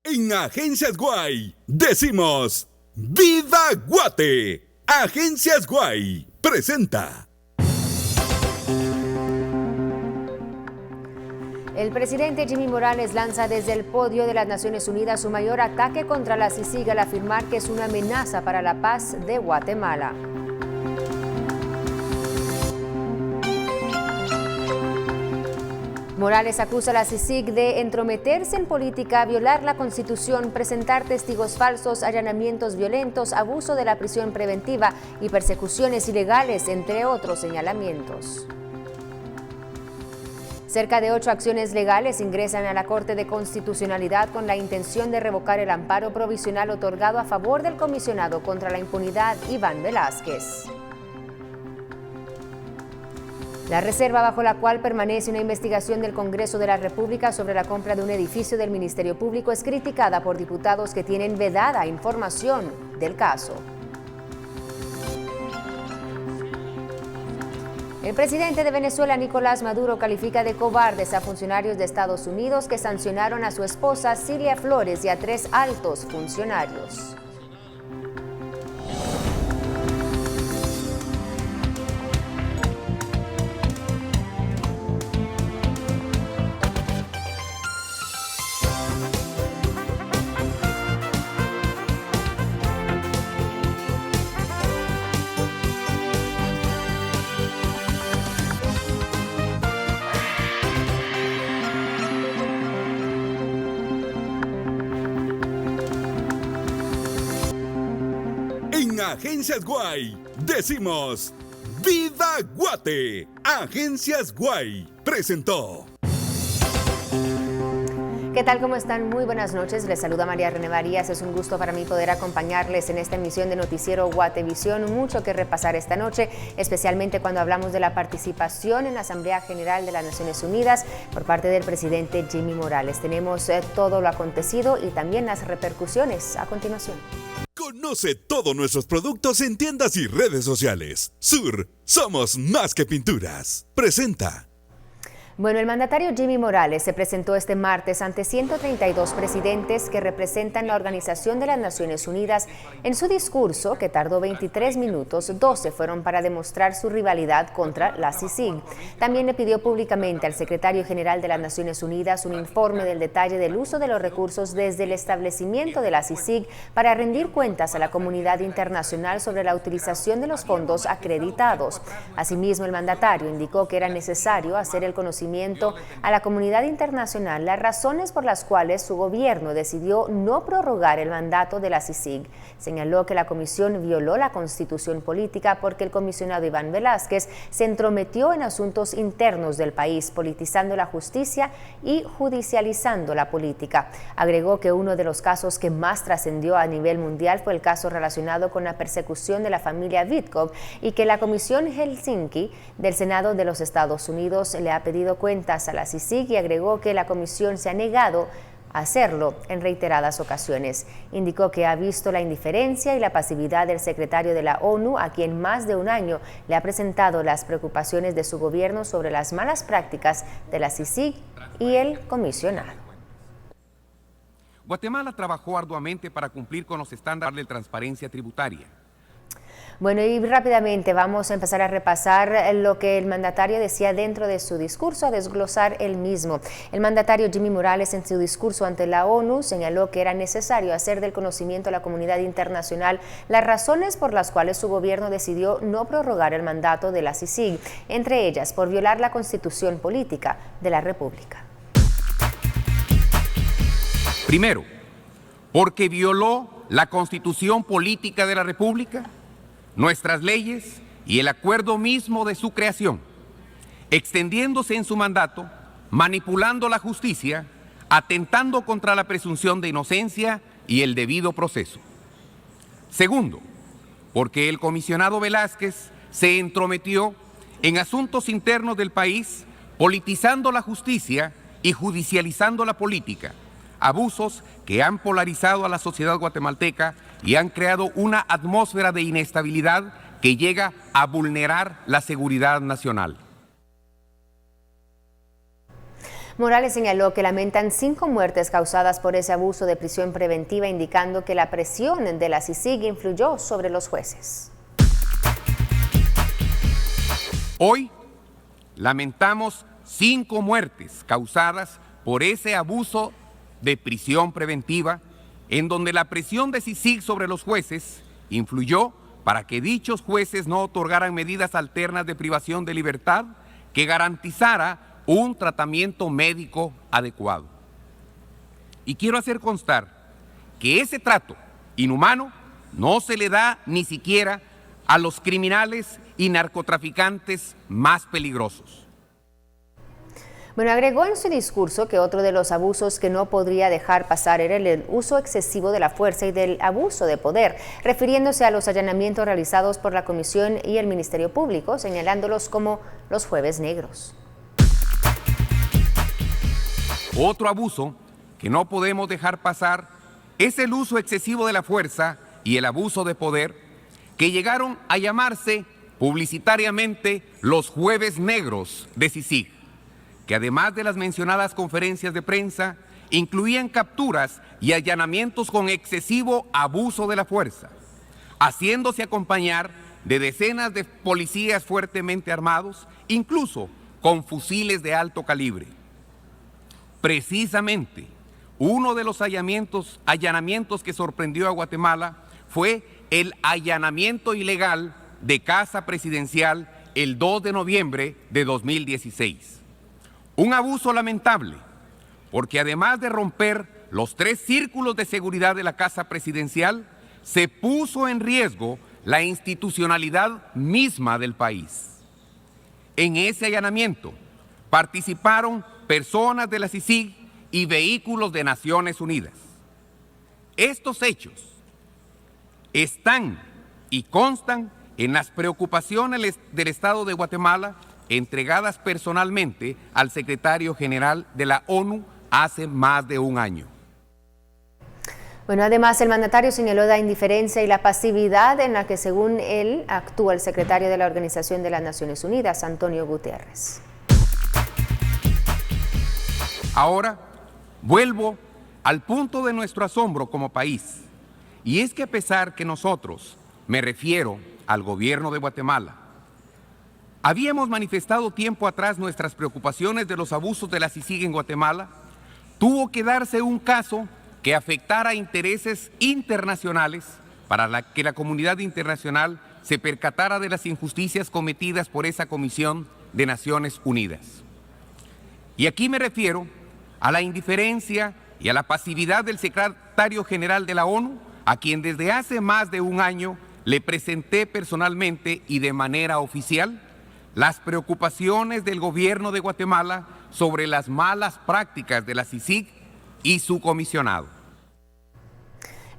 En Agencias Guay decimos ¡Viva Guate! Agencias Guay presenta. El presidente Jimmy Morales lanza desde el podio de las Naciones Unidas su mayor ataque contra la CICIG al afirmar que es una amenaza para la paz de Guatemala. Morales acusa a la CICIG de entrometerse en política, violar la Constitución, presentar testigos falsos, allanamientos violentos, abuso de la prisión preventiva y persecuciones ilegales, entre otros señalamientos. Cerca de 8 acciones legales ingresan a la Corte de Constitucionalidad con la intención de revocar el amparo provisional otorgado a favor del comisionado contra la impunidad, Iván Velázquez. La reserva bajo la cual permanece una investigación del Congreso de la República sobre la compra de un edificio del Ministerio Público es criticada por diputados que tienen vedada información del caso. El presidente de Venezuela, Nicolás Maduro, califica de cobardes a funcionarios de Estados Unidos que sancionaron a su esposa Cilia Flores y a 3 altos funcionarios. En Agencias Guay decimos ¡Viva Guate! Agencias Guay presentó. ¿Qué tal? ¿Cómo están? Muy buenas noches. Les saluda María René Varías. Es un gusto para mí poder acompañarles en esta emisión de Noticiero Guatevisión. Mucho que repasar esta noche, especialmente cuando hablamos de la participación en la Asamblea General de las Naciones Unidas por parte del presidente Jimmy Morales. Tenemos todo lo acontecido y también las repercusiones a continuación. Conoce todos nuestros productos en tiendas y redes sociales. Sur, somos más que pinturas. Presenta. Bueno, el mandatario Jimmy Morales se presentó este martes ante 132 presidentes que representan la Organización de las Naciones Unidas. En su discurso, que tardó 23 minutos, 12 fueron para demostrar su rivalidad contra la CICIG. También le pidió públicamente al secretario general de las Naciones Unidas un informe del detalle del uso de los recursos desde el establecimiento de la CICIG para rendir cuentas a la comunidad internacional sobre la utilización de los fondos acreditados. Asimismo, el mandatario indicó que era necesario hacer el conocimiento a la comunidad internacional las razones por las cuales su gobierno decidió no prorrogar el mandato de la CICIG. Señaló que la comisión violó la Constitución política porque el comisionado Iván Velázquez se entrometió en asuntos internos del país, politizando la justicia y judicializando la política. Agregó que uno de los casos que más trascendió a nivel mundial fue el caso relacionado con la persecución de la familia Witkov y que la Comisión Helsinki del Senado de los Estados Unidos le ha pedido cuentas a la CICIG y agregó que la comisión se ha negado a hacerlo en reiteradas ocasiones. Indicó que ha visto la indiferencia y la pasividad del secretario de la ONU, a quien más de un año le ha presentado las preocupaciones de su gobierno sobre las malas prácticas de la CICIG y el comisionado. Guatemala trabajó arduamente para cumplir con los estándares de transparencia tributaria. Bueno, y rápidamente vamos a empezar a repasar lo que el mandatario decía dentro de su discurso, a desglosar el mismo. El mandatario Jimmy Morales, en su discurso ante la ONU, señaló que era necesario hacer del conocimiento a la comunidad internacional las razones por las cuales su gobierno decidió no prorrogar el mandato de la CICIG, entre ellas por violar la Constitución política de la República. Primero, porque violó la Constitución política de la República, nuestras leyes y el acuerdo mismo de su creación, extendiéndose en su mandato, manipulando la justicia, atentando contra la presunción de inocencia y el debido proceso. Segundo, porque el comisionado Velázquez se entrometió en asuntos internos del país, politizando la justicia y judicializando la política, abusos que han polarizado a la sociedad guatemalteca y han creado una atmósfera de inestabilidad que llega a vulnerar la seguridad nacional. Morales señaló que lamentan 5 muertes causadas por ese abuso de prisión preventiva, indicando que la presión de la CICIG influyó sobre los jueces. Hoy lamentamos 5 muertes causadas por ese abuso de prisión preventiva, en donde la presión de CICIG sobre los jueces influyó para que dichos jueces no otorgaran medidas alternas de privación de libertad que garantizara un tratamiento médico adecuado. Y quiero hacer constar que ese trato inhumano no se le da ni siquiera a los criminales y narcotraficantes más peligrosos. Bueno, agregó en su discurso que otro de los abusos que no podría dejar pasar era el uso excesivo de la fuerza y del abuso de poder, refiriéndose a los allanamientos realizados por la Comisión y el Ministerio Público, señalándolos como los jueves negros. Otro abuso que no podemos dejar pasar es el uso excesivo de la fuerza y el abuso de poder, que llegaron a llamarse publicitariamente los jueves negros de CICIG, que además de las mencionadas conferencias de prensa, incluían capturas y allanamientos con excesivo abuso de la fuerza, haciéndose acompañar de decenas de policías fuertemente armados, incluso con fusiles de alto calibre. Precisamente, uno de los allanamientos que sorprendió a Guatemala fue el allanamiento ilegal de Casa Presidencial el 2 de noviembre de 2016. Un abuso lamentable, porque además de romper los 3 círculos de seguridad de la Casa Presidencial, se puso en riesgo la institucionalidad misma del país. En ese allanamiento participaron personas de la CICIG y vehículos de Naciones Unidas. Estos hechos están y constan en las preocupaciones del Estado de Guatemala entregadas personalmente al secretario general de la ONU hace más de un año. Bueno, además el mandatario señaló la indiferencia y la pasividad en la que, según él, actúa el secretario de la Organización de las Naciones Unidas, Antonio Guterres. Ahora vuelvo al punto de nuestro asombro como país, y es que a pesar que nosotros, me refiero al gobierno de Guatemala, habíamos manifestado tiempo atrás nuestras preocupaciones de los abusos de la CICIG en Guatemala, tuvo que darse un caso que afectara intereses internacionales para que la comunidad internacional se percatara de las injusticias cometidas por esa Comisión de Naciones Unidas. Y aquí me refiero a la indiferencia y a la pasividad del secretario general de la ONU, a quien desde hace más de un año le presenté personalmente y de manera oficial las preocupaciones del gobierno de Guatemala sobre las malas prácticas de la CICIG y su comisionado.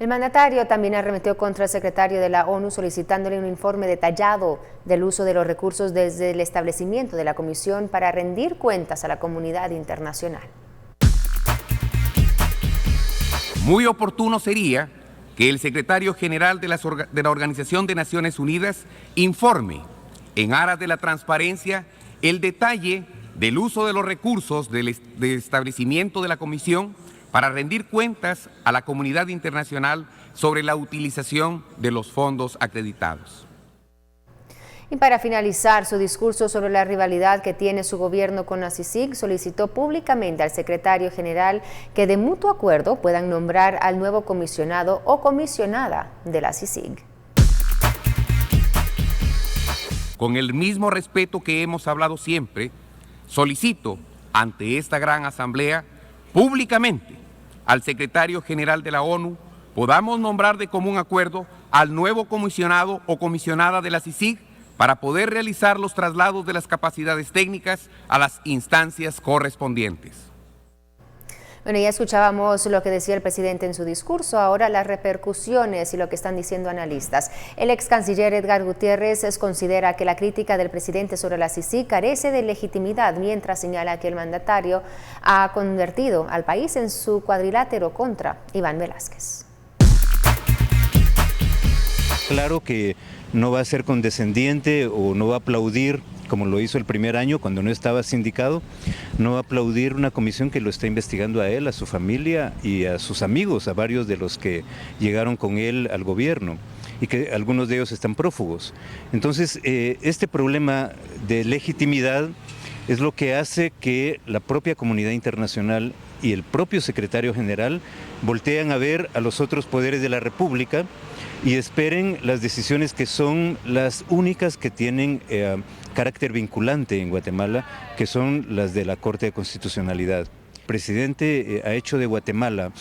El mandatario también arremetió contra el secretario de la ONU solicitándole un informe detallado del uso de los recursos desde el establecimiento de la comisión para rendir cuentas a la comunidad internacional. Muy oportuno sería que el secretario general de la Organización de Naciones Unidas informe, en aras de la transparencia, el detalle del uso de los recursos del establecimiento de la comisión para rendir cuentas a la comunidad internacional sobre la utilización de los fondos acreditados. Y para finalizar su discurso sobre la rivalidad que tiene su gobierno con la CICIG, solicitó públicamente al secretario general que de mutuo acuerdo puedan nombrar al nuevo comisionado o comisionada de la CICIG. Con el mismo respeto que hemos hablado siempre, solicito ante esta gran asamblea públicamente al secretario general de la ONU podamos nombrar de común acuerdo al nuevo comisionado o comisionada de la CICIG para poder realizar los traslados de las capacidades técnicas a las instancias correspondientes. Bueno, ya escuchábamos lo que decía el presidente en su discurso, ahora las repercusiones y lo que están diciendo analistas. El ex canciller Edgar Gutiérrez considera que la crítica del presidente sobre la CICIG carece de legitimidad, mientras señala que el mandatario ha convertido al país en su cuadrilátero contra Iván Velázquez. Claro que no va a ser condescendiente o no va a aplaudir como lo hizo el primer año cuando no estaba sindicado, no va a aplaudir una comisión que lo está investigando a él, a su familia y a sus amigos, a varios de los que llegaron con él al gobierno y que algunos de ellos están prófugos. Entonces, este problema de legitimidad es lo que hace que la propia comunidad internacional y el propio secretario general voltean a ver a los otros poderes de la República y esperen las decisiones que son las únicas que tienen carácter vinculante en Guatemala, que son las de la Corte de Constitucionalidad. El presidente ha hecho de Guatemala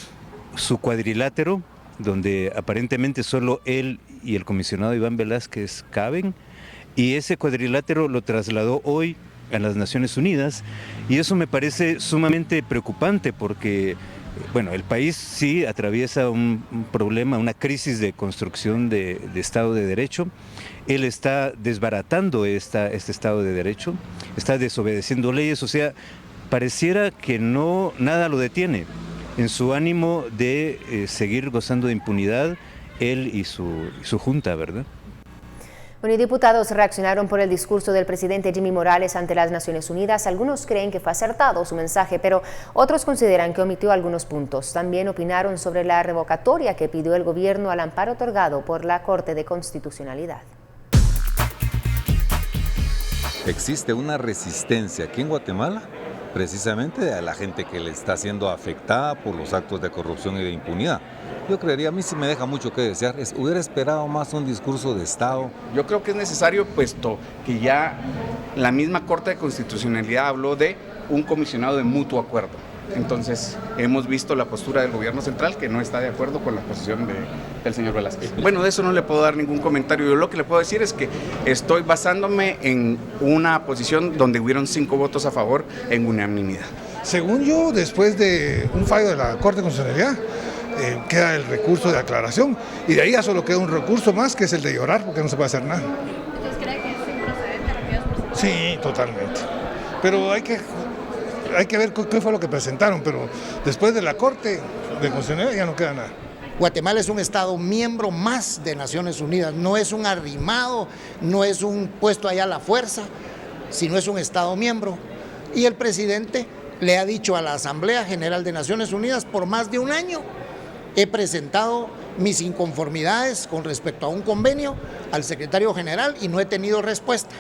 su cuadrilátero, donde aparentemente solo él y el comisionado Iván Velázquez caben, y ese cuadrilátero lo trasladó hoy a las Naciones Unidas, y eso me parece sumamente preocupante porque, bueno, el país sí atraviesa un problema, una crisis de construcción de Estado de Derecho. Él está desbaratando este Estado de Derecho, está desobedeciendo leyes, o sea, pareciera que nada lo detiene en su ánimo de seguir gozando de impunidad, él y su junta, ¿verdad? Bueno, y diputados reaccionaron por el discurso del presidente Jimmy Morales ante las Naciones Unidas. Algunos creen que fue acertado su mensaje, pero otros consideran que omitió algunos puntos. También opinaron sobre la revocatoria que pidió el gobierno al amparo otorgado por la Corte de Constitucionalidad. Existe una resistencia aquí en Guatemala, precisamente a la gente que le está siendo afectada por los actos de corrupción y de impunidad. Yo creería, a mí sí me deja mucho que desear, hubiera esperado más un discurso de Estado. Yo creo que es necesario, puesto que ya la misma Corte de Constitucionalidad habló de un comisionado de mutuo acuerdo. Entonces, hemos visto la postura del gobierno central que no está de acuerdo con la posición del señor Velázquez. Bueno, de eso no le puedo dar ningún comentario. Yo lo que le puedo decir es que estoy basándome en una posición donde hubieron 5 votos a favor en unanimidad. Según yo, después de un fallo de la Corte de Constitucionalidad, queda el recurso de aclaración y de ahí ya solo queda un recurso más que es el de llorar porque no se puede hacer nada. ¿Entonces cree que es improcedente remedios por separado? Sí, totalmente. Pero hay que ver qué fue lo que presentaron, pero después de la Corte de Constitucionalidad ya no queda nada. Guatemala es un Estado miembro más de Naciones Unidas, no es un arrimado, no es un puesto allá a la fuerza, sino es un Estado miembro. Y el presidente le ha dicho a la Asamblea General de Naciones Unidas por más de un año: he presentado mis inconformidades con respecto a un convenio al secretario general y no he tenido respuesta.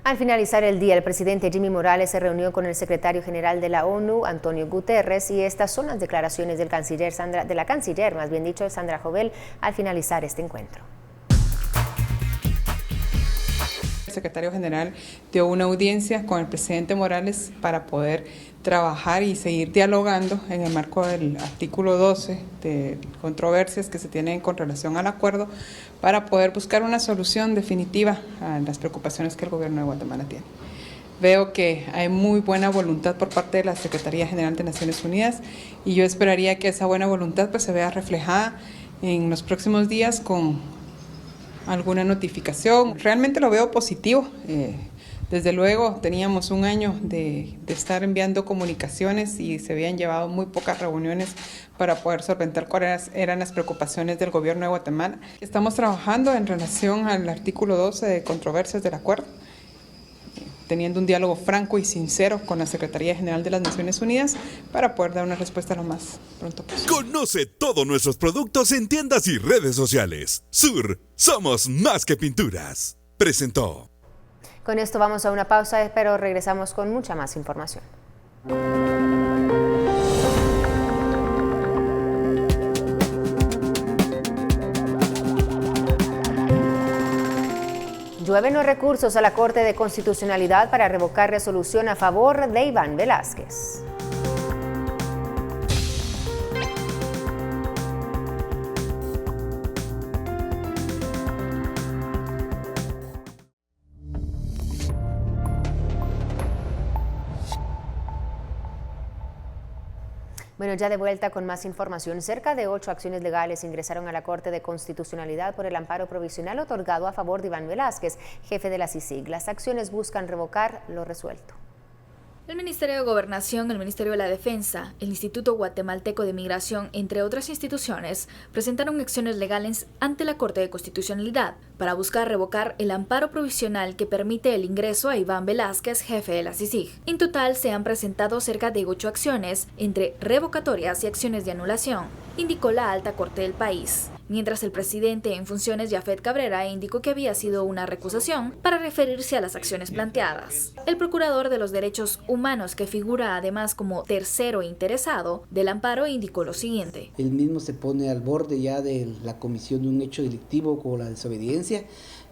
Al finalizar el día, el presidente Jimmy Morales se reunió con el secretario general de la ONU, Antonio Guterres, y estas son las declaraciones de la canciller, Sandra Jovel, al finalizar este encuentro. El secretario general dio una audiencia con el presidente Morales para poder trabajar y seguir dialogando en el marco del artículo 12 de controversias que se tienen con relación al acuerdo para poder buscar una solución definitiva a las preocupaciones que el gobierno de Guatemala tiene. Veo que hay muy buena voluntad por parte de la Secretaría General de Naciones Unidas y yo esperaría que esa buena voluntad pues se vea reflejada en los próximos días con alguna notificación. Realmente lo veo positivo. Desde luego teníamos un año de estar enviando comunicaciones y se habían llevado muy pocas reuniones para poder solventar cuáles eran las preocupaciones del gobierno de Guatemala. Estamos trabajando en relación al artículo 12 de controversias del acuerdo, teniendo un diálogo franco y sincero con la Secretaría General de las Naciones Unidas para poder dar una respuesta lo más pronto posible. Conoce todos nuestros productos en tiendas y redes sociales. Sur, somos más que pinturas. Presentó. Con esto vamos a una pausa, pero regresamos con mucha más información. Llueven los recursos a la Corte de Constitucionalidad para revocar resolución a favor de Iván Velázquez. Bueno, ya de vuelta con más información. Cerca de 8 acciones legales ingresaron a la Corte de Constitucionalidad por el amparo provisional otorgado a favor de Iván Velázquez, jefe de la CICIG. Las acciones buscan revocar lo resuelto. El Ministerio de Gobernación, el Ministerio de la Defensa, el Instituto Guatemalteco de Migración, entre otras instituciones, presentaron acciones legales ante la Corte de Constitucionalidad para buscar revocar el amparo provisional que permite el ingreso a Iván Velázquez, jefe de la CICIG. En total se han presentado cerca de 8 acciones, entre revocatorias y acciones de anulación, indicó la alta corte del país. Mientras el presidente en funciones, Jafet Cabrera, indicó que había sido una recusación para referirse a las acciones planteadas. El procurador de los derechos humanos, que figura además como tercero interesado del amparo, indicó lo siguiente. Él mismo se pone al borde ya de la comisión de un hecho delictivo como la desobediencia.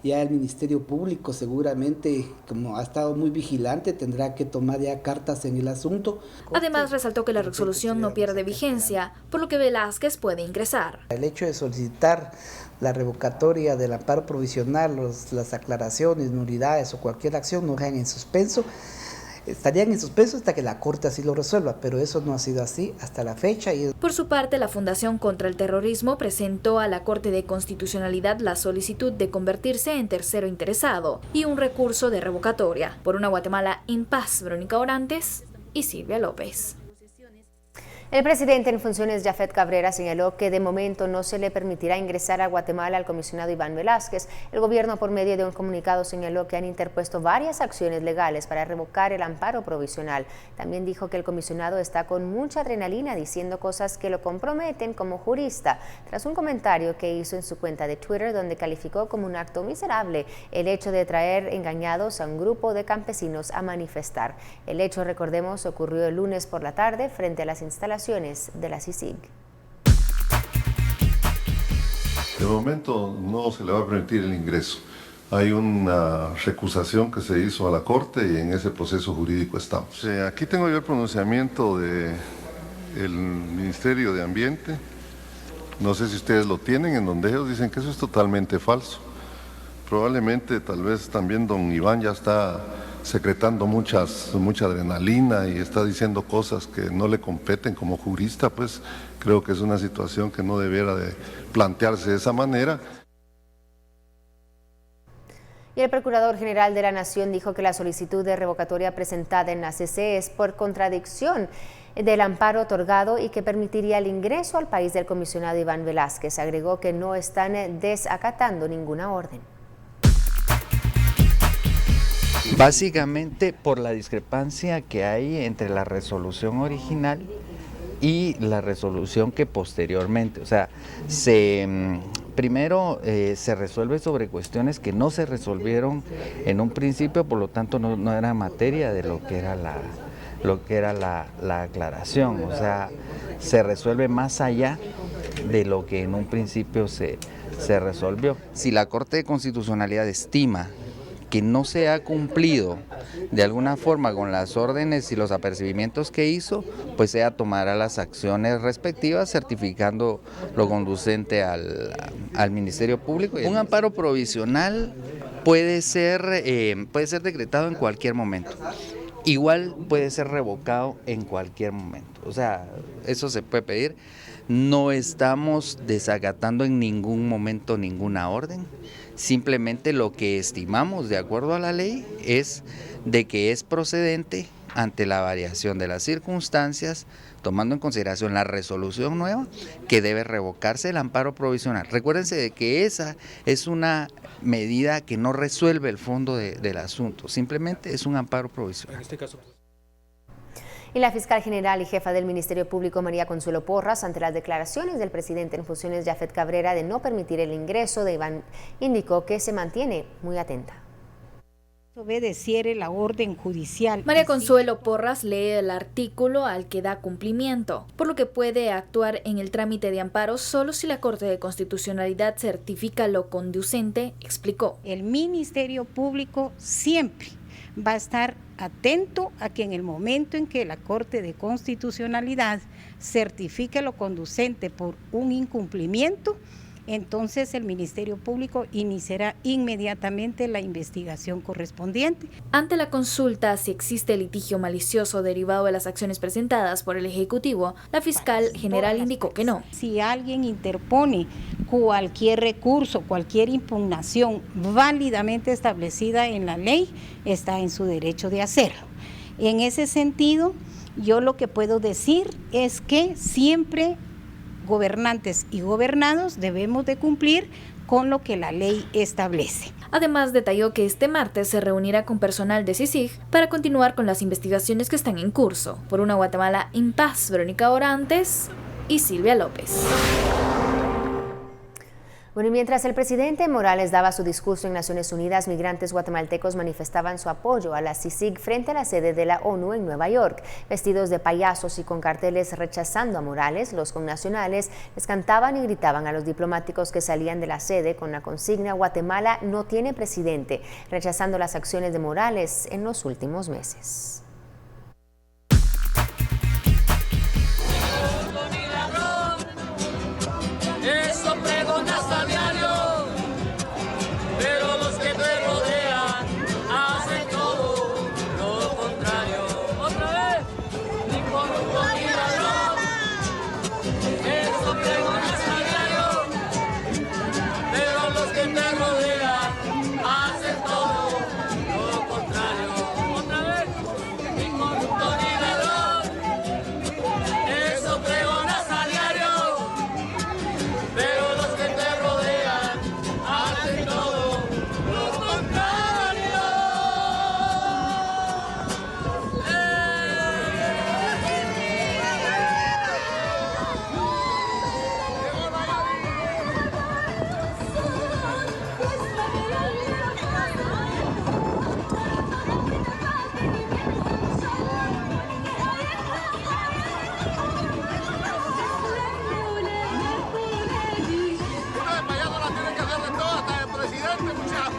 Ya el Ministerio Público seguramente, como ha estado muy vigilante, tendrá que tomar ya cartas en el asunto. Además, resaltó que la resolución no pierde vigencia, por lo que Velázquez puede ingresar. El hecho de solicitar la revocatoria del amparo provisional, las aclaraciones, nulidades o cualquier acción no dejan en suspenso. Estarían en suspenso hasta que la Corte así lo resuelva, pero eso no ha sido así hasta la fecha. Por su parte, la Fundación contra el Terrorismo presentó a la Corte de Constitucionalidad la solicitud de convertirse en tercero interesado y un recurso de revocatoria. Por una Guatemala en paz, Verónica Orantes y Silvia López. El presidente en funciones, Jafet Cabrera, señaló que de momento no se le permitirá ingresar a Guatemala al comisionado Iván Velázquez. El gobierno, por medio de un comunicado, señaló que han interpuesto varias acciones legales para revocar el amparo provisional. También dijo que el comisionado está con mucha adrenalina diciendo cosas que lo comprometen como jurista, tras un comentario que hizo en su cuenta de Twitter donde calificó como un acto miserable el hecho de traer engañados a un grupo de campesinos a manifestar. El hecho, recordemos, ocurrió el lunes por la tarde frente a las instalaciones de la CICIG. De momento no se le va a permitir el ingreso. Hay una recusación que se hizo a la Corte y en ese proceso jurídico estamos. Aquí tengo yo el pronunciamiento del Ministerio de Ambiente. No sé si ustedes lo tienen, en donde ellos dicen que eso es totalmente falso. Probablemente, tal vez también don Iván ya está secretando mucha adrenalina y está diciendo cosas que no le competen como jurista, pues creo que es una situación que no debiera de plantearse de esa manera. Y el Procurador General de la Nación dijo que la solicitud de revocatoria presentada en la CC es por contradicción del amparo otorgado y que permitiría el ingreso al país del comisionado Iván Velázquez. Agregó que no están desacatando ninguna orden. Básicamente por la discrepancia que hay entre la resolución original y la resolución que posteriormente, o sea, primero se resuelve sobre cuestiones que no se resolvieron en un principio, por lo tanto no era materia de lo que era la aclaración, o sea, se resuelve más allá de lo que en un principio se resolvió. Si la Corte de Constitucionalidad estima que no se ha cumplido de alguna forma con las órdenes y los apercibimientos que hizo, pues ella tomará las acciones respectivas, certificando lo conducente al Ministerio Público. Un amparo provisional puede ser decretado en cualquier momento. Igual puede ser revocado en cualquier momento. O sea, eso se puede pedir. No estamos desacatando en ningún momento ninguna orden. Simplemente lo que estimamos de acuerdo a la ley es de que es procedente ante la variación de las circunstancias, tomando en consideración la resolución nueva, que debe revocarse el amparo provisional. Recuérdense de que esa es una medida que no resuelve el fondo del asunto, simplemente es un amparo provisional. En este caso. Y la fiscal general y jefa del Ministerio Público, María Consuelo Porras, ante las declaraciones del presidente en funciones, Jafet Cabrera, de no permitir el ingreso de Iván, indicó que se mantiene muy atenta. Obedeciere la orden judicial. María Consuelo Porras lee el artículo al que da cumplimiento, por lo que puede actuar en el trámite de amparo solo si la Corte de Constitucionalidad certifica lo conducente, explicó. El Ministerio Público siempre va a estar atento a que en el momento en que la Corte de Constitucionalidad certifique lo conducente por un incumplimiento, entonces el Ministerio Público iniciará inmediatamente la investigación correspondiente. Ante la consulta si existe litigio malicioso derivado de las acciones presentadas por el Ejecutivo, la fiscal general indicó que no. Si alguien interpone cualquier recurso, cualquier impugnación válidamente establecida en la ley, está en su derecho de hacerlo. En ese sentido, yo lo que puedo decir es que siempre gobernantes y gobernados debemos de cumplir con lo que la ley establece. Además, detalló que este martes se reunirá con personal de CICIG para continuar con las investigaciones que están en curso. Por una Guatemala en paz, Verónica Orantes y Silvia López. Bueno, y mientras el presidente Morales daba su discurso en Naciones Unidas, migrantes guatemaltecos manifestaban su apoyo a la CICIG frente a la sede de la ONU en Nueva York. Vestidos de payasos y con carteles rechazando a Morales, los connacionales les cantaban y gritaban a los diplomáticos que salían de la sede con la consigna "Guatemala no tiene presidente", rechazando las acciones de Morales en los últimos meses. Eso pregonas a diario, pero los que te rodean hacen todo lo contrario. Otra vez, ni corrupto ni ladrón. Eso pregonas a diario, pero los que te rodean hacen todo lo contrario. Otra vez, ni corrupto ni ladrón. Eso pregonas a diario. Pero los que te rodean hacen todo lo contrario. Presidente, muchachos.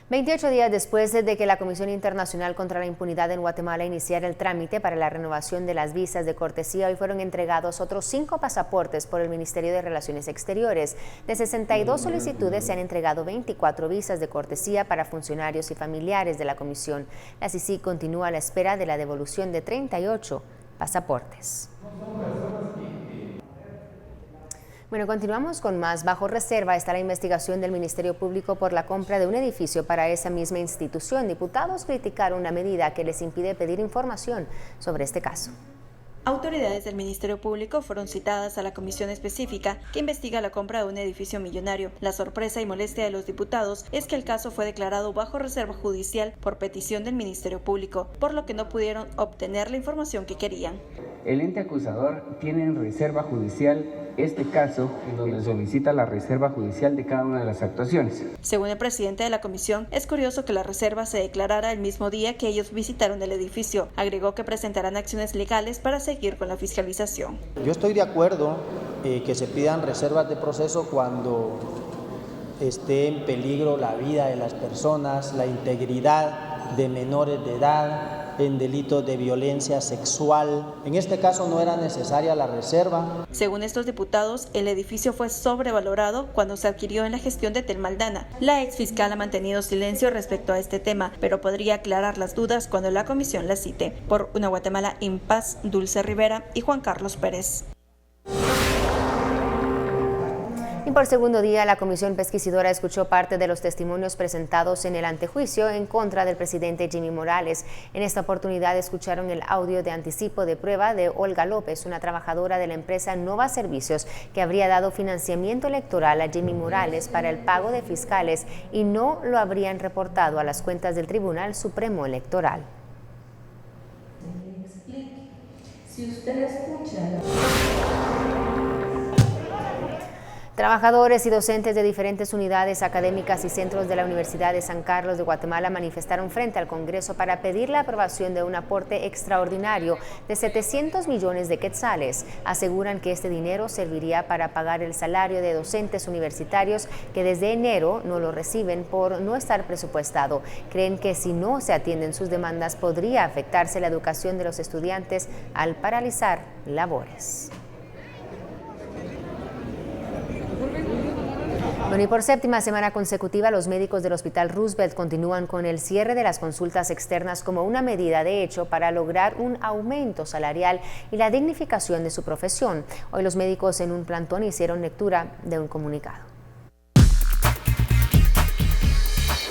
28 días después de que la Comisión Internacional contra la Impunidad en Guatemala iniciara el trámite para la renovación de las visas de cortesía, hoy fueron entregados otros 5 pasaportes por el Ministerio de Relaciones Exteriores. De 62 solicitudes se han entregado 24 visas de cortesía para funcionarios y familiares de la Comisión. La CICIG continúa a la espera de la devolución de 38 pasaportes. Bueno, continuamos con más. Bajo reserva está la investigación del Ministerio Público por la compra de un edificio para esa misma institución. Diputados criticaron una medida que les impide pedir información sobre este caso. Autoridades del Ministerio Público fueron citadas a la comisión específica que investiga la compra de un edificio millonario. La sorpresa y molestia de los diputados es que el caso fue declarado bajo reserva judicial por petición del Ministerio Público, por lo que no pudieron obtener la información que querían. El ente acusador tiene en reserva judicial este caso en donde solicita la reserva judicial de cada una de las actuaciones. Según el presidente de la comisión, es curioso que la reserva se declarara el mismo día que ellos visitaron el edificio. Agregó que presentarán acciones legales para seguir con la fiscalización. Yo estoy de acuerdo que se pidan reservas de proceso cuando esté en peligro la vida de las personas, la integridad de menores de edad, en delitos de violencia sexual. En este caso no era necesaria la reserva. Según estos diputados, el edificio fue sobrevalorado cuando se adquirió en la gestión de Tel Maldana. La exfiscal ha mantenido silencio respecto a este tema, pero podría aclarar las dudas cuando la comisión la cite. Por una Guatemala en paz, Dulce Rivera y Juan Carlos Pérez. Y por segundo día, la Comisión Pesquisidora escuchó parte de los testimonios presentados en el antejuicio en contra del presidente Jimmy Morales. En esta oportunidad escucharon el audio de anticipo de prueba de Olga López, una trabajadora de la empresa Nova Servicios, que habría dado financiamiento electoral a Jimmy Morales para el pago de fiscales y no lo habrían reportado a las cuentas del Tribunal Supremo Electoral. Si usted escucha... Trabajadores y docentes de diferentes unidades académicas y centros de la Universidad de San Carlos de Guatemala manifestaron frente al Congreso para pedir la aprobación de un aporte extraordinario de 700 millones de quetzales. Aseguran que este dinero serviría para pagar el salario de docentes universitarios que desde enero no lo reciben por no estar presupuestado. Creen que si no se atienden sus demandas podría afectarse la educación de los estudiantes al paralizar labores. Bueno, y por séptima semana consecutiva, los médicos del Hospital Roosevelt continúan con el cierre de las consultas externas como una medida de hecho para lograr un aumento salarial y la dignificación de su profesión. Hoy los médicos en un plantón hicieron lectura de un comunicado.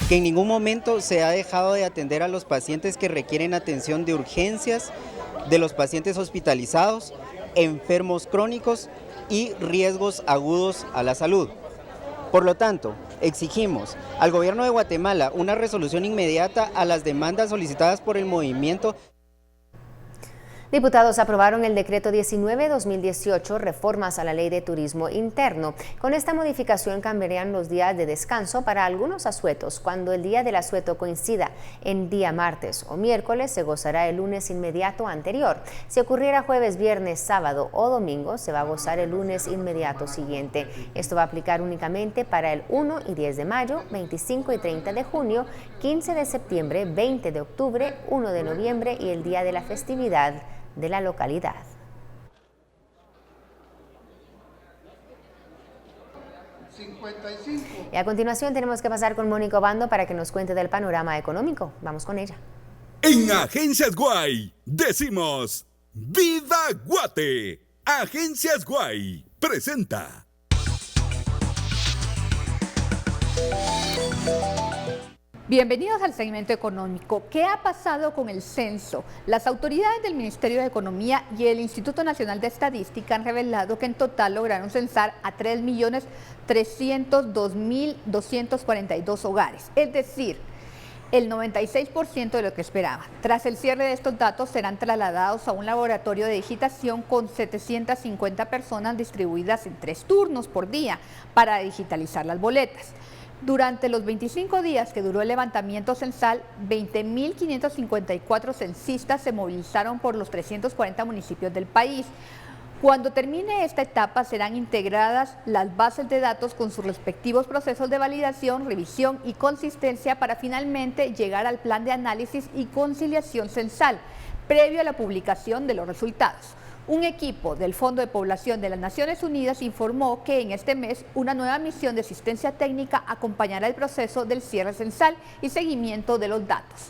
Que en ningún momento se ha dejado de atender a los pacientes que requieren atención de urgencias, de los pacientes hospitalizados, enfermos crónicos y riesgos agudos a la salud. Por lo tanto, exigimos al gobierno de Guatemala una resolución inmediata a las demandas solicitadas por el movimiento. Diputados aprobaron el decreto 19-2018, reformas a la ley de turismo interno. Con esta modificación cambiarían los días de descanso para algunos asuetos. Cuando el día del asueto coincida en día martes o miércoles, se gozará el lunes inmediato anterior. Si ocurriera jueves, viernes, sábado o domingo, se va a gozar el lunes inmediato siguiente. Esto va a aplicar únicamente para el 1 y 10 de mayo, 25 y 30 de junio, 15 de septiembre, 20 de octubre, 1 de noviembre y el día de la festividad de la localidad. Y a continuación tenemos que pasar con Mónica Obando para que nos cuente del panorama económico. Vamos con ella. En Agencias Guay decimos ¡Viva Guate! Agencias Guay presenta. Bienvenidos al segmento económico. ¿Qué ha pasado con el censo? Las autoridades del Ministerio de Economía y el Instituto Nacional de Estadística han revelado que en total lograron censar a 3.302.242 hogares, es decir, el 96% de lo que esperaban. Tras el cierre de estos datos serán trasladados a un laboratorio de digitación con 750 personas distribuidas en 3 turnos por día para digitalizar las boletas. Durante los 25 días que duró el levantamiento censal, 20.554 censistas se movilizaron por los 340 municipios del país. Cuando termine esta etapa serán integradas las bases de datos con sus respectivos procesos de validación, revisión y consistencia para finalmente llegar al plan de análisis y conciliación censal, previo a la publicación de los resultados. Un equipo del Fondo de Población de las Naciones Unidas informó que en este mes una nueva misión de asistencia técnica acompañará el proceso del cierre censal y seguimiento de los datos.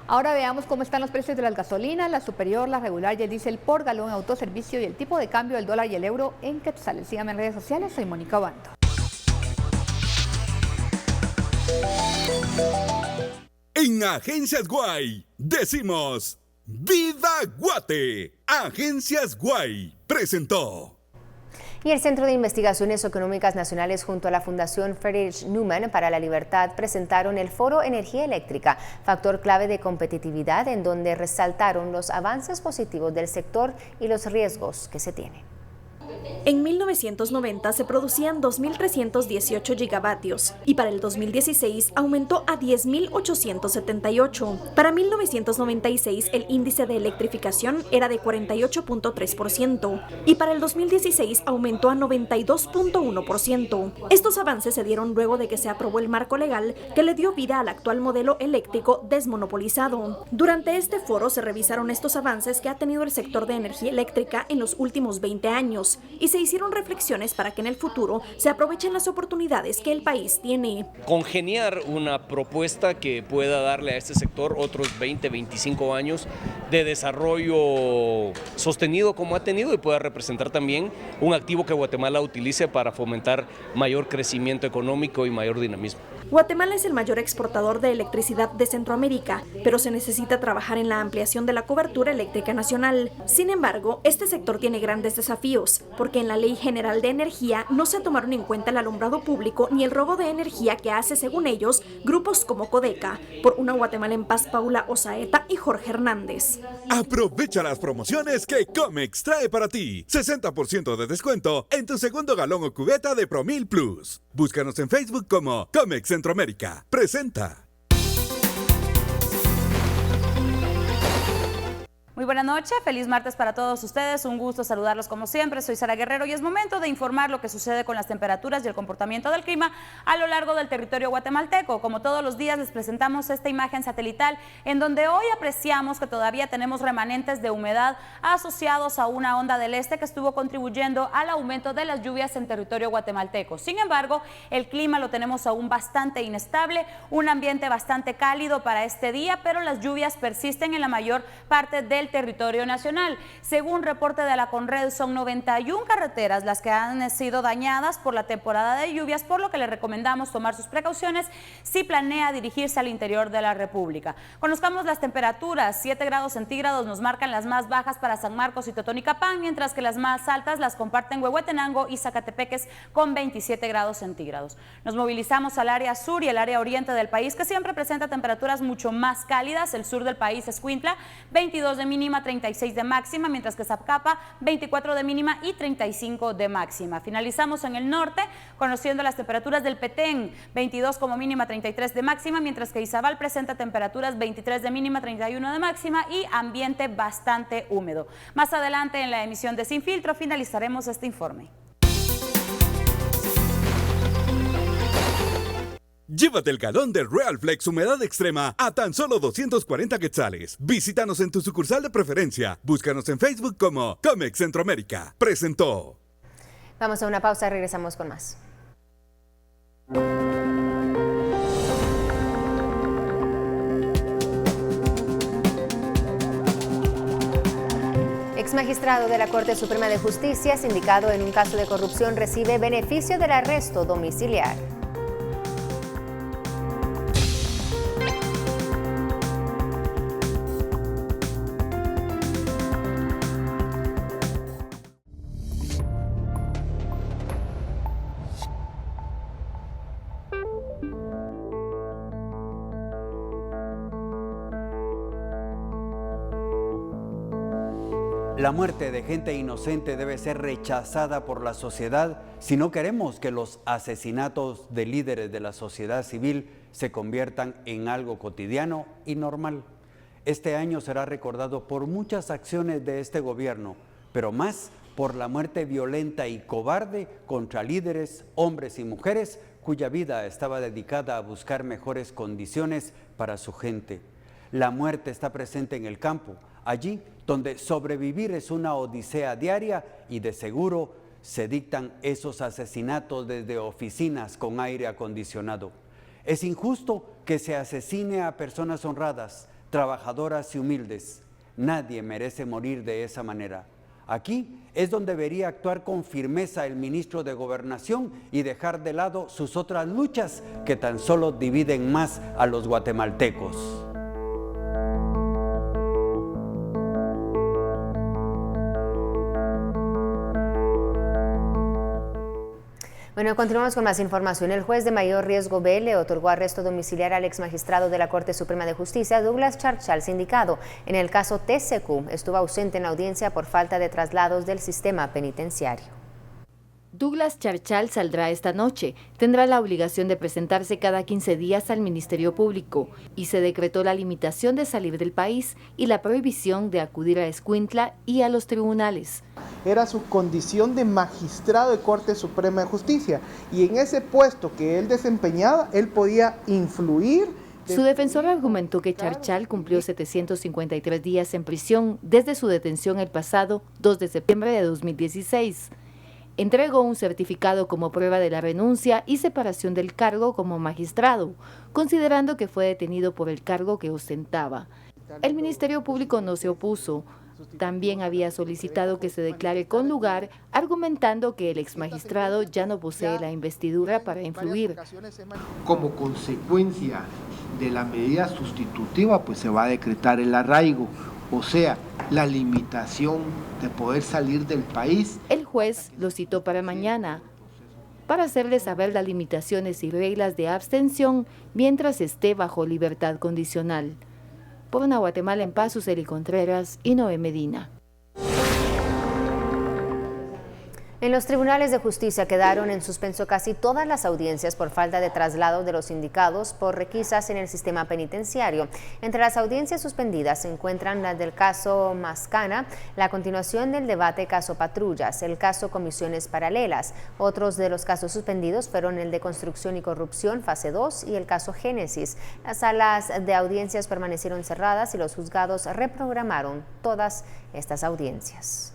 Ahora veamos cómo están los precios de las gasolinas, la superior, la regular y el diésel por galón, autoservicio y el tipo de cambio del dólar y el euro en quetzales. Síganme en redes sociales, soy Mónica Obando. En Agencias Guay decimos ¡Viva Guate! Agencias Guay presentó. Y el Centro de Investigaciones Económicas Nacionales junto a la Fundación Friedrich Naumann para la Libertad presentaron el Foro Energía Eléctrica, factor clave de competitividad, en donde resaltaron los avances positivos del sector y los riesgos que se tienen. En 1990 se producían 2.318 gigavatios y para el 2016 aumentó a 10.878. Para 1996 el índice de electrificación era de 48.3% y para el 2016 aumentó a 92.1%. Estos avances se dieron luego de que se aprobó el marco legal que le dio vida al actual modelo eléctrico desmonopolizado. Durante este foro se revisaron estos avances que ha tenido el sector de energía eléctrica en los últimos 20 años. Y se hicieron reflexiones para que en el futuro se aprovechen las oportunidades que el país tiene. Congeniar una propuesta que pueda darle a este sector otros 20, 25 años de desarrollo sostenido como ha tenido y pueda representar también un activo que Guatemala utilice para fomentar mayor crecimiento económico y mayor dinamismo. Guatemala es el mayor exportador de electricidad de Centroamérica, pero se necesita trabajar en la ampliación de la cobertura eléctrica nacional. Sin embargo, este sector tiene grandes desafíos, porque en la Ley General de Energía no se tomaron en cuenta el alumbrado público ni el robo de energía que hace, según ellos, grupos como Codeca. Por una Guatemala en Paz, Paula Osaeta y Jorge Hernández. Aprovecha las promociones que Comex trae para ti. 60% de descuento en tu segundo galón o cubeta de Promil Plus. Búscanos en Facebook como Comex Centroamérica. Presenta. Muy buena noche, feliz martes para todos ustedes, un gusto saludarlos como siempre, soy Sara Guerrero y es momento de informar lo que sucede con las temperaturas y el comportamiento del clima a lo largo del territorio guatemalteco. Como todos los días les presentamos esta imagen satelital en donde hoy apreciamos que todavía tenemos remanentes de humedad asociados a una onda del este que estuvo contribuyendo al aumento de las lluvias en territorio guatemalteco. Sin embargo, el clima lo tenemos aún bastante inestable, un ambiente bastante cálido para este día, pero las lluvias persisten en la mayor parte del territorio nacional. Según reporte de la Conred, son 91 carreteras las que han sido dañadas por la temporada de lluvias, por lo que le recomendamos tomar sus precauciones si planea dirigirse al interior de la República. Conozcamos las temperaturas. 7 grados centígrados nos marcan las más bajas para San Marcos y Totonicapán, mientras que las más altas las comparten Huehuetenango y Zacatepeques con 27 grados centígrados. Nos movilizamos al área sur y el área oriente del país, que siempre presenta temperaturas mucho más cálidas. El sur del país, Escuintla, 22 de mínima, 36 de máxima, mientras que Zacapa, 24 de mínima y 35 de máxima. Finalizamos en el norte, conociendo las temperaturas del Petén, 22 como mínima, 33 de máxima, mientras que Izabal presenta temperaturas 23 de mínima, 31 de máxima y ambiente bastante húmedo. Más adelante en la emisión de Sin Filtro finalizaremos este informe. Llévate el galón de Real Flex Humedad Extrema a tan solo 240 quetzales. Visítanos en tu sucursal de preferencia. Búscanos en Facebook como Comex Centroamérica. Presentó. Vamos a una pausa, regresamos con más. Exmagistrado de la Corte Suprema de Justicia, sindicado en un caso de corrupción, recibe beneficio del arresto domiciliar. La muerte de gente inocente debe ser rechazada por la sociedad si no queremos que los asesinatos de líderes de la sociedad civil se conviertan en algo cotidiano y normal. Este año será recordado por muchas acciones de este gobierno, pero más por la muerte violenta y cobarde contra líderes, hombres y mujeres, cuya vida estaba dedicada a buscar mejores condiciones para su gente. La muerte está presente en el campo, allí donde sobrevivir es una odisea diaria y de seguro se dictan esos asesinatos desde oficinas con aire acondicionado. Es injusto que se asesine a personas honradas, trabajadoras y humildes. Nadie merece morir de esa manera. Aquí es donde debería actuar con firmeza el ministro de Gobernación y dejar de lado sus otras luchas que tan solo dividen más a los guatemaltecos. Bueno, continuamos con más información. El juez de mayor riesgo B le otorgó arresto domiciliar al exmagistrado de la Corte Suprema de Justicia, Douglas Charchal, sindicado. En el caso TCQ, estuvo ausente en la audiencia por falta de traslados del sistema penitenciario. Douglas Charchal saldrá esta noche. Tendrá la obligación de presentarse cada 15 días al Ministerio Público y se decretó la limitación de salir del país y la prohibición de acudir a Escuintla y a los tribunales. Era su condición de magistrado de Corte Suprema de Justicia y en ese puesto que él desempeñaba, él podía influir. Su defensor argumentó que Charchal cumplió 753 días en prisión desde su detención el pasado 2 de septiembre de 2016. Entregó un certificado como prueba de la renuncia y separación del cargo como magistrado, considerando que fue detenido por el cargo que ostentaba. El Ministerio Público no se opuso. También había solicitado que se declare con lugar, argumentando que el exmagistrado ya no posee la investidura para influir. Como consecuencia de la medida sustitutiva, pues se va a decretar el arraigo, o sea, la limitación de poder salir del país. El juez lo citó para mañana, para hacerle saber las limitaciones y reglas de abstención mientras esté bajo libertad condicional. Por una Guatemala en paz, Suseli Contreras y Noé Medina. En los tribunales de justicia quedaron en suspenso casi todas las audiencias por falta de traslado de los indicados por requisas en el sistema penitenciario. Entre las audiencias suspendidas se encuentran las del caso Mascana, la continuación del debate caso Patrullas, el caso Comisiones Paralelas. Otros de los casos suspendidos fueron el de Construcción y Corrupción, fase 2, y el caso Génesis. Las salas de audiencias permanecieron cerradas y los juzgados reprogramaron todas estas audiencias.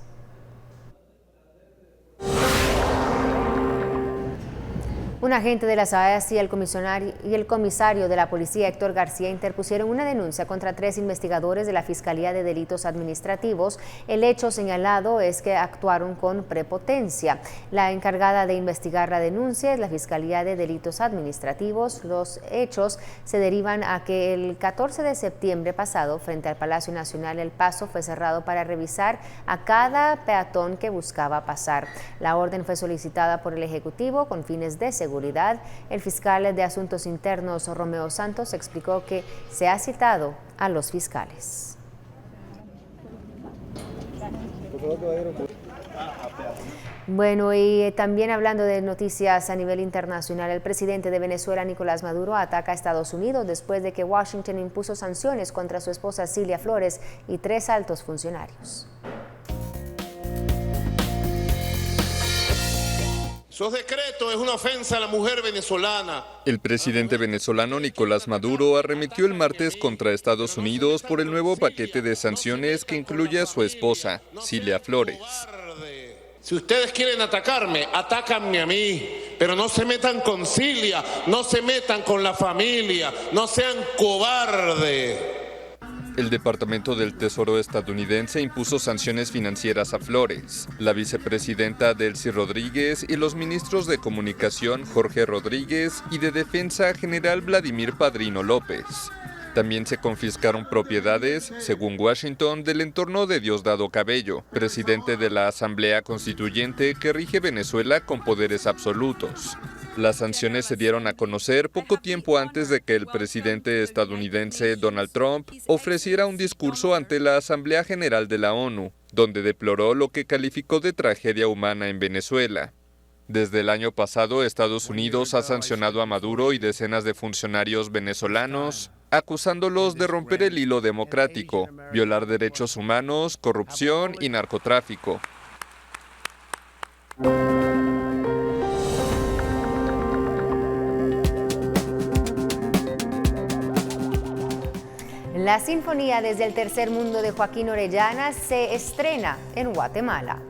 Un agente de la SAS y el comisario de la policía, Héctor García, interpusieron una denuncia contra 3 investigadores de la Fiscalía de Delitos Administrativos. El hecho señalado es que actuaron con prepotencia. La encargada de investigar la denuncia es la Fiscalía de Delitos Administrativos. Los hechos se derivan a que el 14 de septiembre pasado, frente al Palacio Nacional, el paso fue cerrado para revisar a cada peatón que buscaba pasar. La orden fue solicitada por el Ejecutivo con fines de seguridad. El fiscal de Asuntos Internos, Romeo Santos, explicó que se ha citado a los fiscales. Bueno, y también hablando de noticias a nivel internacional, el presidente de Venezuela, Nicolás Maduro, ataca a Estados Unidos después de que Washington impuso sanciones contra su esposa Cilia Flores y 3 altos funcionarios. Esos decretos es una ofensa a la mujer venezolana. El presidente venezolano Nicolás Maduro arremetió el martes contra Estados Unidos por el nuevo paquete de sanciones que incluye a su esposa, Cilia Flores. Si ustedes quieren atacarme, atácanme a mí, pero no se metan con Cilia, no se metan con la familia, no sean cobardes. El Departamento del Tesoro estadounidense impuso sanciones financieras a Flores, la vicepresidenta Delcy Rodríguez y los ministros de Comunicación Jorge Rodríguez y de Defensa General Vladimir Padrino López. También se confiscaron propiedades, según Washington, del entorno de Diosdado Cabello, presidente de la Asamblea Constituyente que rige Venezuela con poderes absolutos. Las sanciones se dieron a conocer poco tiempo antes de que el presidente estadounidense Donald Trump ofreciera un discurso ante la Asamblea General de la ONU, donde deploró lo que calificó de tragedia humana en Venezuela. Desde el año pasado, Estados Unidos ha sancionado a Maduro y decenas de funcionarios venezolanos, acusándolos de romper el hilo democrático, violar derechos humanos, corrupción y narcotráfico. La Sinfonía desde el Tercer Mundo de Joaquín Orellana se estrena en Guatemala.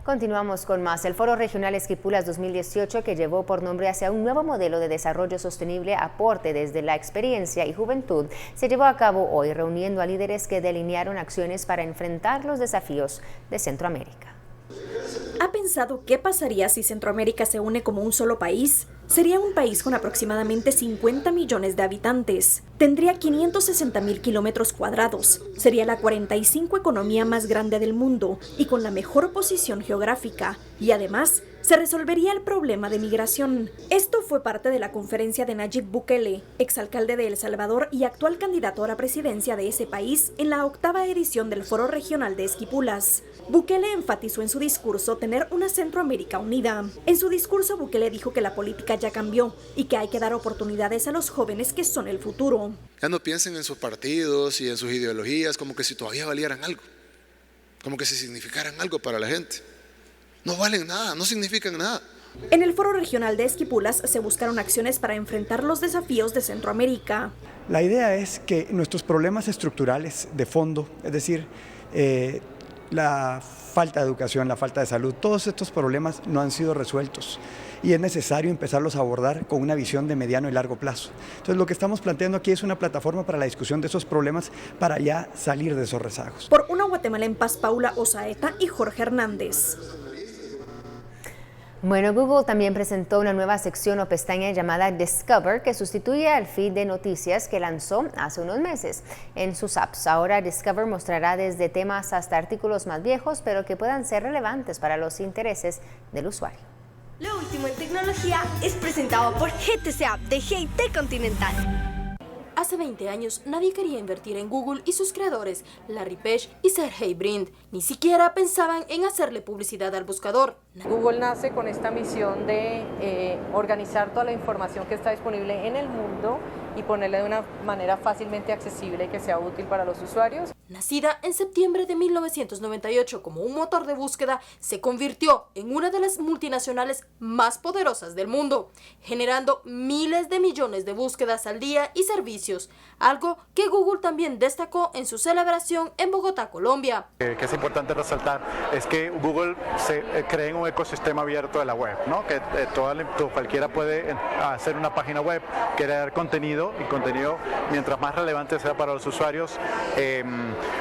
Continuamos con más. El Foro Regional Esquipulas 2018, que llevó por nombre hacia un nuevo modelo de desarrollo sostenible, aporte desde la experiencia y juventud, se llevó a cabo hoy reuniendo a líderes que delinearon acciones para enfrentar los desafíos de Centroamérica. ¿Ha pensado qué pasaría si Centroamérica se une como un solo país? Sería un país con aproximadamente 50 millones de habitantes. Tendría 560.000 kilómetros cuadrados. Sería la 45 economía más grande del mundo y con la mejor posición geográfica. Y además, se resolvería el problema de migración. Esto fue parte de la conferencia de Nayib Bukele, exalcalde de El Salvador y actual candidato a la presidencia de ese país en la 8ª edición del Foro Regional de Esquipulas. Bukele enfatizó en su discurso tener una Centroamérica unida. En su discurso, Bukele dijo que la política ya cambió y que hay que dar oportunidades a los jóvenes que son el futuro. Ya no piensen en sus partidos y en sus ideologías como que si todavía valieran algo, como que si significaran algo para la gente. No valen nada, no significan nada. En el Foro Regional de Esquipulas se buscaron acciones para enfrentar los desafíos de Centroamérica. La idea es que nuestros problemas estructurales de fondo, es decir, la falta de educación, la falta de salud, todos estos problemas no han sido resueltos y es necesario empezarlos a abordar con una visión de mediano y largo plazo. Entonces, lo que estamos planteando aquí es una plataforma para la discusión de esos problemas para ya salir de esos rezagos. Por una Guatemala en paz, Paula Osaeta y Jorge Hernández. Bueno, Google también presentó una nueva sección o pestaña llamada Discover que sustituye al feed de noticias que lanzó hace unos meses en sus apps. Ahora Discover mostrará desde temas hasta artículos más viejos, pero que puedan ser relevantes para los intereses del usuario. Lo último en tecnología es presentado por GTC App de GT Continental. Hace 20 años nadie quería invertir en Google y sus creadores, Larry Page y Sergey Brin, ni siquiera pensaban en hacerle publicidad al buscador. Google nace con esta misión de organizar toda la información que está disponible en el mundo y ponerla de una manera fácilmente accesible y que sea útil para los usuarios. Nacida en septiembre de 1998 como un motor de búsqueda, se convirtió en una de las multinacionales más poderosas del mundo, generando miles de millones de búsquedas al día y servicios, algo que Google también destacó en su celebración en Bogotá, Colombia. Que es importante resaltar es que Google se crea en un ecosistema abierto de la web, ¿no? Que cualquiera puede hacer una página web, crear contenido, y contenido mientras más relevante sea para los usuarios,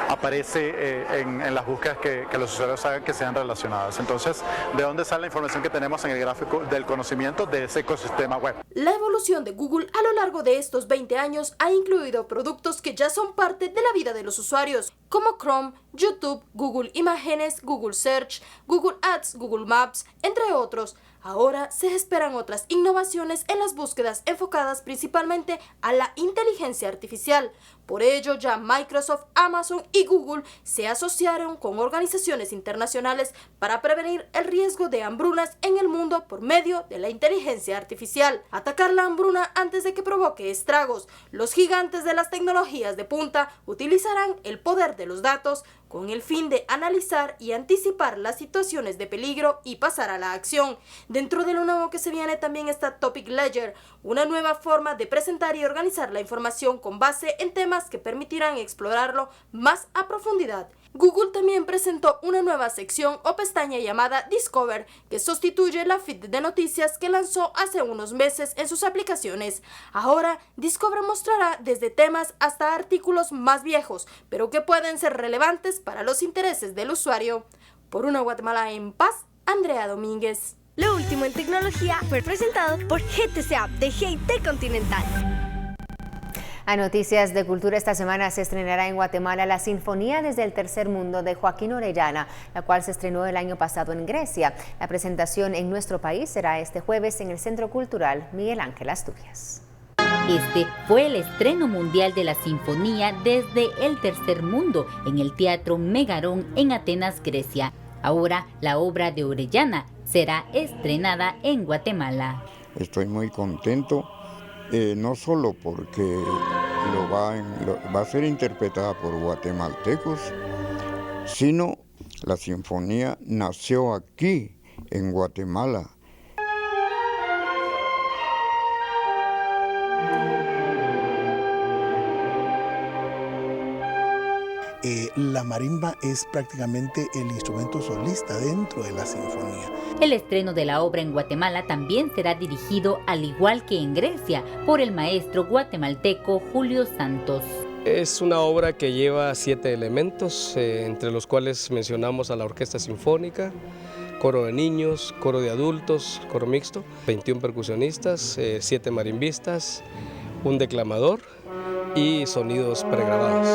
aparece en las búsquedas que los usuarios hagan que sean relacionadas. Entonces, ¿de dónde sale la información que tenemos en el gráfico del conocimiento de ese ecosistema web? La evolución de Google a lo largo de estos 20 años ha incluido productos que ya son parte de la vida de los usuarios, como Chrome, YouTube, Google Imágenes, Google Search, Google Ads, Google Maps, entre otros. Ahora se esperan otras innovaciones en las búsquedas enfocadas principalmente a la inteligencia artificial. Por ello, ya Microsoft, Amazon y Google se asociaron con organizaciones internacionales para prevenir el riesgo de hambrunas en el mundo por medio de la inteligencia artificial. Atacar la hambruna antes de que provoque estragos. Los gigantes de las tecnologías de punta utilizarán el poder de los datos con el fin de analizar y anticipar las situaciones de peligro y pasar a la acción. Dentro de lo nuevo que se viene también está Topic Ledger, una nueva forma de presentar y organizar la información con base en temas que permitirán explorarlo más a profundidad. Google también presentó una nueva sección o pestaña llamada Discover, que sustituye la feed de noticias que lanzó hace unos meses en sus aplicaciones. Ahora, Discover mostrará desde temas hasta artículos más viejos, pero que pueden ser relevantes para los intereses del usuario. Por una Guatemala en paz, Andrea Domínguez. Lo último en tecnología fue presentado por GTC App de GT Continental. A noticias de cultura, esta semana se estrenará en Guatemala la Sinfonía desde el Tercer Mundo de Joaquín Orellana, la cual se estrenó el año pasado en Grecia. La presentación en nuestro país será este jueves en el Centro Cultural Miguel Ángel Asturias. Este fue el estreno mundial de la Sinfonía desde el Tercer Mundo en el Teatro Megarón en Atenas, Grecia. Ahora la obra de Orellana será estrenada en Guatemala. Estoy muy contento. No solo porque va a ser interpretada por guatemaltecos, sino la sinfonía nació aquí, en Guatemala. La marimba es prácticamente el instrumento solista dentro de la sinfonía. El estreno de la obra en Guatemala también será dirigido, al igual que en Grecia, por el maestro guatemalteco Julio Santos. Es una obra que lleva 7 elementos, entre los cuales mencionamos a la orquesta sinfónica, coro de niños, coro de adultos, coro mixto, 21 percusionistas, 7 marimbistas, un declamador y sonidos pregrabados.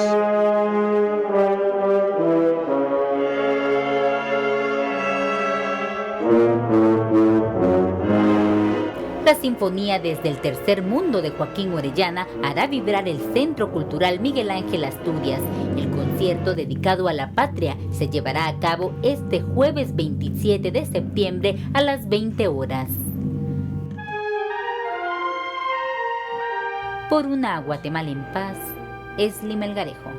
La Sinfonía desde el Tercer Mundo de Joaquín Orellana hará vibrar el Centro Cultural Miguel Ángel Asturias. El concierto dedicado a la patria se llevará a cabo este jueves 27 de septiembre a las 20 horas. Por una Guatemala en paz, Esli Melgarejo.